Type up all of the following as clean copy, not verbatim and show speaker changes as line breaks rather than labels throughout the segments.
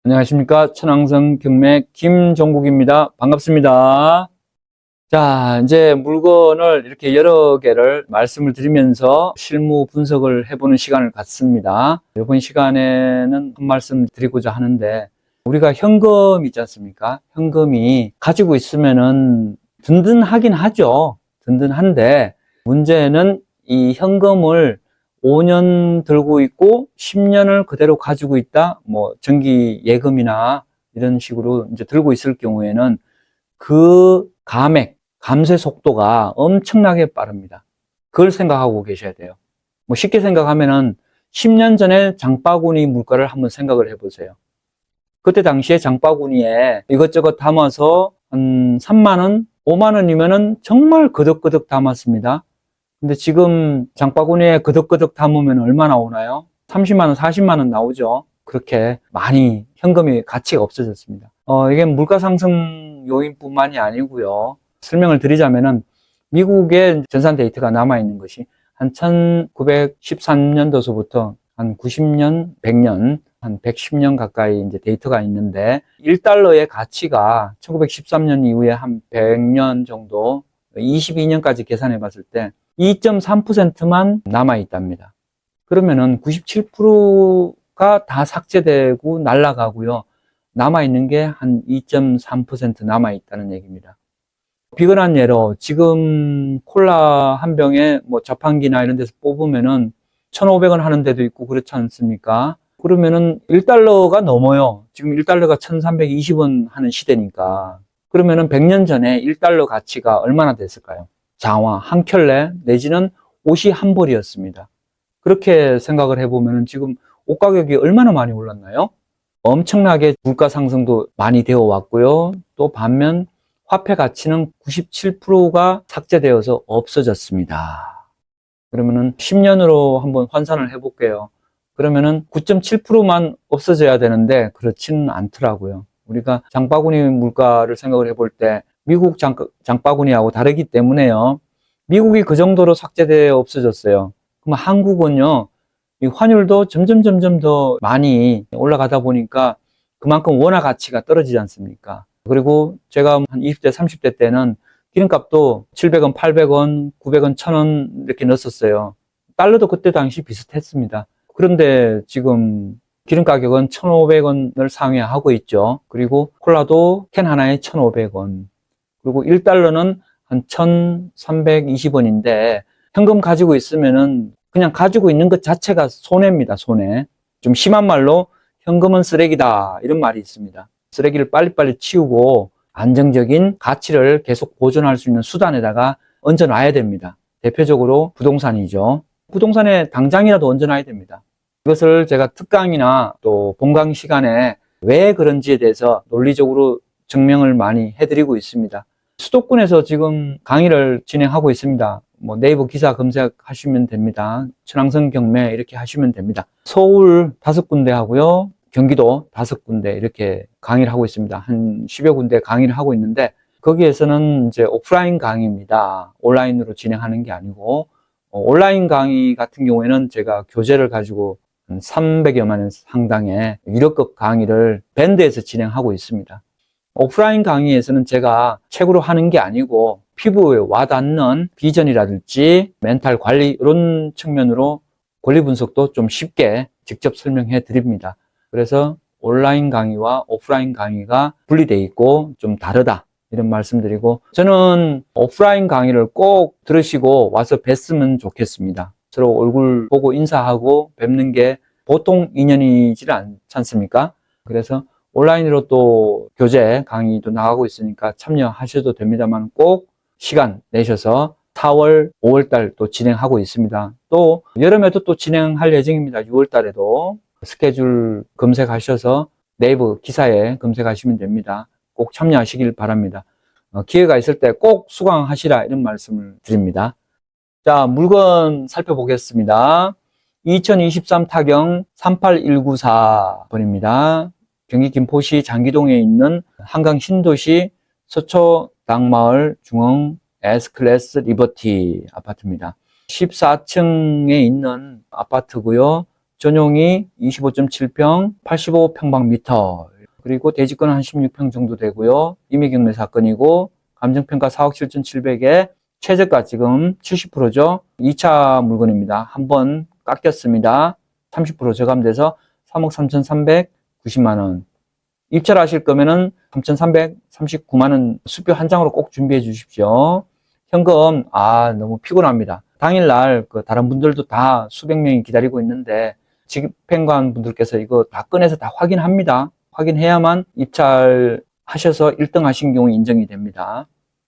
안녕하십니까. 천왕성 경매 김종국입니다. 반갑습니다. 자, 이제 물건을 이렇게 여러 개를 말씀을 드리면서 실무 분석을 해보는 시간을 갖습니다. 이번 시간에는 한 말씀 드리고자 하는데, 우리가 현금 있지 않습니까? 현금이 가지고 있으면은 든든하긴 하죠. 든든한데, 문제는 이 현금을 5년 들고 있고 10년을 그대로 가지고 있다. 뭐 정기 예금이나 이런 식으로 이제 들고 있을 경우에는 그 감세 속도가 엄청나게 빠릅니다. 그걸 생각하고 계셔야 돼요. 뭐 쉽게 생각하면은 10년 전에 장바구니 물가를 한번 생각을 해보세요. 그때 당시에 장바구니에 이것저것 담아서 한 3만 원, 5만 원이면은 정말 그득그득 담았습니다. 근데 지금 장바구니에 그득그득 담으면 얼마 나오나요? 30만 원, 40만 원 나오죠. 그렇게 많이 현금이 가치가 없어졌습니다. 이게 물가 상승 요인뿐만이 아니고요. 설명을 드리자면은 미국의 전산 데이터가 남아있는 것이 한 1913년도서부터 한 90년, 100년, 한 110년 가까이 이제 데이터가 있는데 1달러의 가치가 1913년 이후에 한 100년 정도, 22년까지 계산해 봤을 때 2.3%만 남아있답니다. 그러면은 97%가 다 삭제되고 날아가고요. 남아있는 게 한 2.3% 남아있다는 얘기입니다. 비근한 예로 지금 콜라 한 병에 뭐 자판기나 이런 데서 뽑으면은 1,500원 하는 데도 있고 그렇지 않습니까? 그러면은 1달러가 넘어요. 지금 1달러가 1,320원 하는 시대니까. 그러면은 100년 전에 1달러 가치가 얼마나 됐을까요? 장화 한 켤레 내지는 옷이 한 벌이었습니다. 그렇게 생각을 해보면 지금 옷 가격이 얼마나 많이 올랐나요? 엄청나게 물가 상승도 많이 되어 왔고요. 또 반면 화폐 가치는 97%가 삭제되어서 없어졌습니다. 그러면은 10년으로 한번 환산을 해볼게요. 그러면은 9.7%만 없어져야 되는데 그렇지는 않더라고요. 우리가 장바구니 물가를 생각을 해볼 때 미국 장바구니하고 다르기 때문에요. 미국이 그 정도로 삭제되어 없어졌어요. 그럼 한국은요, 이 환율도 점점 더 많이 올라가다 보니까 그만큼 원화 가치가 떨어지지 않습니까? 그리고 제가 한 20대, 30대 때는 기름값도 700원, 800원, 900원, 1000원 이렇게 넣었었어요. 달러도 그때 당시 비슷했습니다. 그런데 지금 기름 가격은 1,500원을 상회하고 있죠. 그리고 콜라도 캔 하나에 1,500원. 그리고 1달러는 한 1,320원인데 현금 가지고 있으면은 그냥 가지고 있는 것 자체가 손해입니다, 손해. 좀 심한 말로 현금은 쓰레기다, 이런 말이 있습니다. 쓰레기를 빨리빨리 치우고 안정적인 가치를 계속 보존할 수 있는 수단에다가 얹어놔야 됩니다. 대표적으로 부동산이죠. 부동산에 당장이라도 얹어놔야 됩니다. 이것을 제가 특강이나 또 본강 시간에 왜 그런지에 대해서 논리적으로 증명을 많이 해드리고 있습니다. 수도권에서 지금 강의를 진행하고 있습니다. 뭐 네이버 기사 검색하시면 됩니다. 천왕성 경매 이렇게 하시면 됩니다. 서울 5군데 하고요. 경기도 5군데 이렇게 강의를 하고 있습니다. 한 10여 군데 강의를 하고 있는데 거기에서는 이제 오프라인 강의입니다. 온라인으로 진행하는 게 아니고 온라인 강의 같은 경우에는 제가 교재를 가지고 300여만 원 상당의 유료급 강의를 밴드에서 진행하고 있습니다. 오프라인 강의에서는 제가 책으로 하는 게 아니고 피부에 와닿는 비전이라든지 멘탈 관리 이런 측면으로 권리 분석도 좀 쉽게 직접 설명해 드립니다. 그래서 온라인 강의와 오프라인 강의가 분리되어 있고 좀 다르다, 이런 말씀드리고, 저는 오프라인 강의를 꼭 들으시고 와서 뵀으면 좋겠습니다. 서로 얼굴 보고 인사하고 뵙는 게 보통 인연이지 않지 않습니까? 그래서 온라인으로 또 교재 강의도 나가고 있으니까 참여하셔도 됩니다만 꼭 시간 내셔서 4월, 5월 달 또 진행하고 있습니다. 또 여름에도 또 진행할 예정입니다. 6월 달에도 스케줄 검색하셔서 네이버 기사에 검색하시면 됩니다. 꼭 참여하시길 바랍니다. 기회가 있을 때 꼭 수강하시라, 이런 말씀을 드립니다. 자, 물건 살펴보겠습니다. 2023 타경 38194번입니다. 경기 김포시 장기동에 있는 한강 신도시 서초당마을 중흥 S클래스 리버티 아파트입니다. 14층에 있는 아파트고요. 전용이 25.7평, 85평방미터 그리고 대지권은 한 16평 정도 되고요. 임의경매 사건이고 감정평가 4억 7,700에 최저가 지금 70%죠. 2차 물건입니다. 한번 깎였습니다. 30% 저감돼서 3억 3,390만 원. 입찰하실 거면은 3,339만 원 수표 한 장으로 꼭 준비해 주십시오. 현금, 너무 피곤합니다. 당일날 다른 분들도 다 수백 명이 기다리고 있는데 집행관 분들께서 이거 다 꺼내서 다 확인합니다. 확인해야만 입찰하셔서 1등 하신 경우 인정이 됩니다.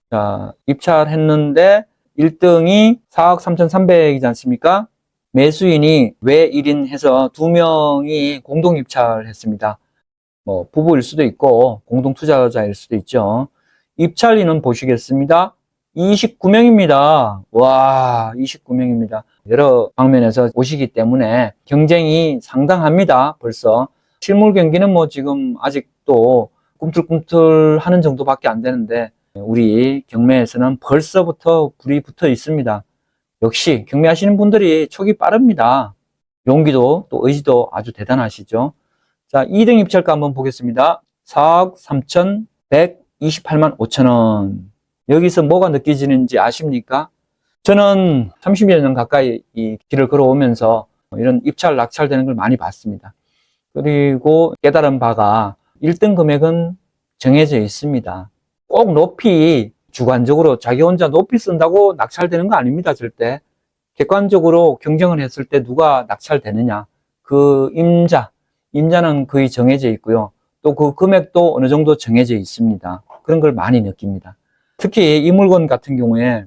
자, 입찰했는데 1등이 4억 3,300이지 않습니까? 매수인이 외 1인 해서 2명이 공동 입찰했습니다. 뭐 부부일 수도 있고 공동 투자자일 수도 있죠. 입찰인은 보시겠습니다. 29명입니다. 와, 29명입니다. 여러 방면에서 오시기 때문에 경쟁이 상당합니다. 벌써 실물 경기는 뭐 지금 아직도 꿈틀꿈틀 하는 정도밖에 안 되는데 우리 경매에서는 벌써부터 불이 붙어 있습니다. 역시 경매하시는 분들이 촉이 빠릅니다. 용기도 또 의지도 아주 대단하시죠. 자, 2등 입찰가 한번 보겠습니다. 4억 3,128만 5천 원. 여기서 뭐가 느껴지는지 아십니까? 저는 30여 년 가까이 이 길을 걸어오면서 이런 입찰, 낙찰되는 걸 많이 봤습니다. 그리고 깨달은 바가 1등 금액은 정해져 있습니다. 꼭 높이 주관적으로 자기 혼자 높이 쓴다고 낙찰되는 거 아닙니다. 절대. 객관적으로 경쟁을 했을 때 누가 낙찰되느냐. 그 임자는 거의 정해져 있고요. 또 그 금액도 어느 정도 정해져 있습니다. 그런 걸 많이 느낍니다. 특히 이 물건 같은 경우에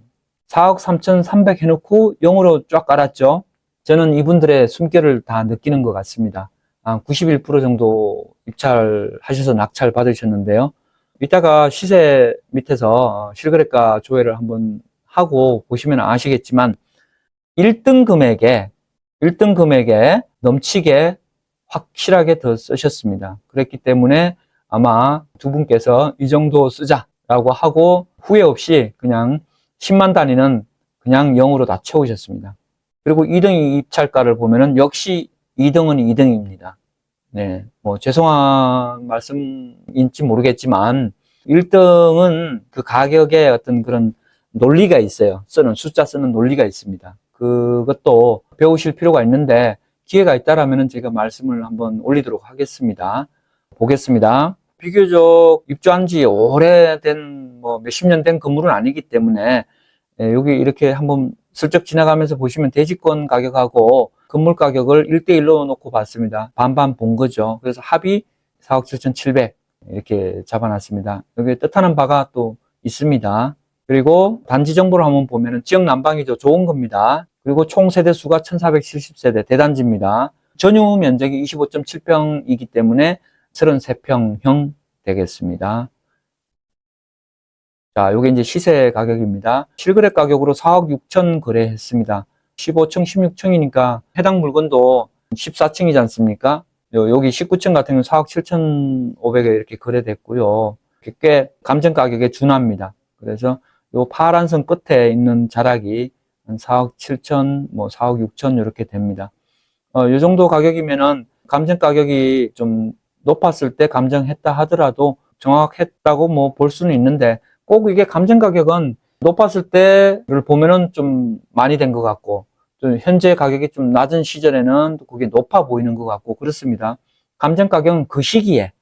4억 3,300 해놓고 0으로 쫙 깔았죠. 저는 이분들의 숨결을 다 느끼는 것 같습니다. 91% 정도 입찰하셔서 낙찰 받으셨는데요. 이따가 시세 밑에서 실거래가 조회를 한번 하고 보시면 아시겠지만 1등 금액에 넘치게 확실하게 더 쓰셨습니다. 그랬기 때문에 아마 두 분께서 이 정도 쓰자라고 하고 후회 없이 그냥 10만 단위는 그냥 0으로 다 채우셨습니다. 그리고 2등 입찰가를 보면은 역시 2등은 2등입니다. 네, 뭐 죄송한 말씀인지 모르겠지만 1등은 그 가격에 어떤 그런 논리가 있어요. 숫자 쓰는 논리가 있습니다. 그것도 배우실 필요가 있는데 기회가 있다라면 제가 말씀을 한번 올리도록 하겠습니다. 보겠습니다. 비교적 입주한 지 오래된 뭐 몇십 년 된 건물은 아니기 때문에 여기 이렇게 한번 슬쩍 지나가면서 보시면 대지권 가격하고 건물 가격을 1대1로 놓고 봤습니다. 반반 본 거죠. 그래서 합이 4억 7,700 이렇게 잡아놨습니다. 여기 뜻하는 바가 또 있습니다. 그리고 단지 정보를 한번 보면은 지역 난방이죠. 좋은 겁니다. 그리고 총 세대 수가 1470세대 대단지입니다. 전유 면적이 25.7평이기 때문에 33평형 되겠습니다. 자, 요게 이제 시세 가격입니다. 실거래 가격으로 4억 6천 거래했습니다. 15층, 16층이니까 해당 물건도 14층이지 않습니까? 여기 19층 같은 경우는 4억 7,500에 이렇게 거래됐고요. 꽤 감정 가격에 준합니다. 그래서 요 파란 선 끝에 있는 자락이 한 4억 7천, 뭐 4억 6천 이렇게 됩니다. 요 정도 가격이면은 감정 가격이 좀 높았을 때 감정했다 하더라도 정확했다고 뭐 볼 수는 있는데 꼭 이게 감정 가격은 높았을 때를 보면은 좀 많이 된 것 같고 좀 현재 가격이 좀 낮은 시절에는 그게 높아 보이는 것 같고 그렇습니다. 감정 가격은 그 시기에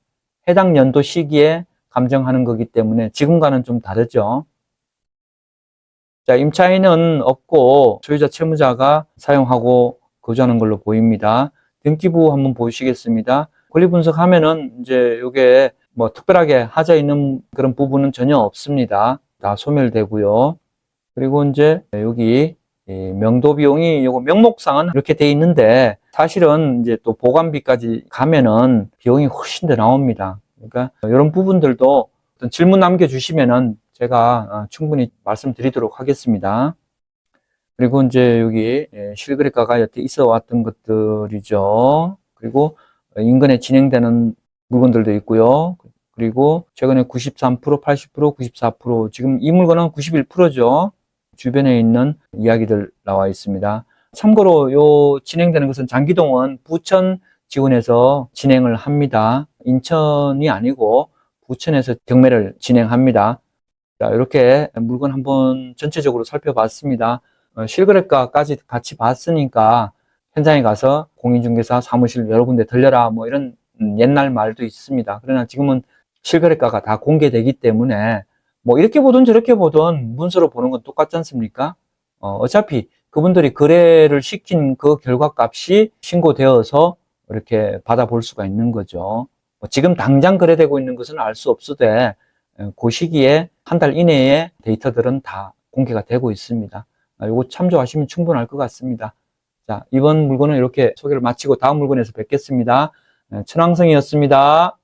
해당 연도 시기에 감정하는 거기 때문에 지금과는 좀 다르죠. 자, 임차인은 없고 소유자 채무자가 사용하고 거주하는 걸로 보입니다. 등기부 한번 보시겠습니다. 권리 분석하면은 이제 이게 뭐 특별하게 하자 있는 그런 부분은 전혀 없습니다. 다 소멸되고요. 그리고 이제 여기 명도 비용이 요거 명목상은 이렇게 돼 있는데 사실은 이제 또 보관비까지 가면은 비용이 훨씬 더 나옵니다. 그러니까 이런 부분들도 어떤 질문 남겨주시면은 제가 충분히 말씀드리도록 하겠습니다. 그리고 이제 여기 실거래가가 여태 있어 왔던 것들이죠. 그리고 인근에 진행되는 물건들도 있고요. 그리고 최근에 93%, 80%, 94%, 지금 이 물건은 91%죠. 주변에 있는 이야기들 나와 있습니다. 참고로 요 진행되는 것은 장기동은 부천 지원에서 진행을 합니다. 인천이 아니고 부천에서 경매를 진행합니다. 자, 이렇게 물건 한번 전체적으로 살펴봤습니다. 실거래가까지 같이 봤으니까 현장에 가서 공인중개사 사무실 여러 군데 들려라 뭐 이런 옛날 말도 있습니다. 그러나 지금은 실거래가가 다 공개되기 때문에 뭐 이렇게 보든 저렇게 보든 문서로 보는 건 똑같지 않습니까? 어차피 그분들이 거래를 시킨 그 결과값이 신고되어서 이렇게 받아볼 수가 있는 거죠. 지금 당장 거래되고 있는 것은 알 수 없으되 그 시기에 한 달 이내에 데이터들은 다 공개가 되고 있습니다. 이거 참조하시면 충분할 것 같습니다. 자, 이번 물건은 이렇게 소개를 마치고 다음 물건에서 뵙겠습니다. 천왕성이었습니다.